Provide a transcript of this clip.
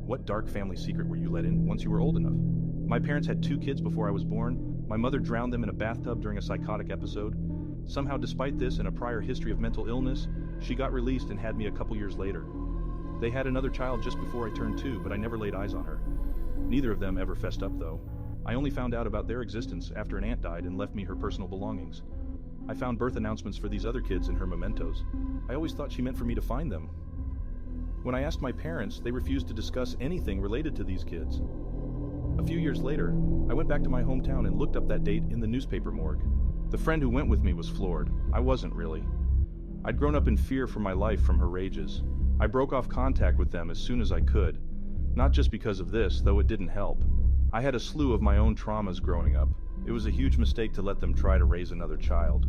What dark family secret were you let in once you were old enough? My parents had 2 kids before I was born. My mother drowned them in a bathtub during a psychotic episode. Somehow, despite this and a prior history of mental illness, she got released and had me a couple years later. They had another child just before I turned 2, but I never laid eyes on her. Neither of them ever fessed up, though. I only found out about their existence after an aunt died and left me her personal belongings. I found birth announcements for these other kids in her mementos. I always thought she meant for me to find them. When I asked my parents, they refused to discuss anything related to these kids. A few years later, I went back to my hometown and looked up that date in the newspaper morgue. The friend who went with me was floored. I wasn't really. I'd grown up in fear for my life from her rages. I broke off contact with them as soon as I could. Not just because of this, though it didn't help. I had a slew of my own traumas growing up. It was a huge mistake to let them try to raise another child.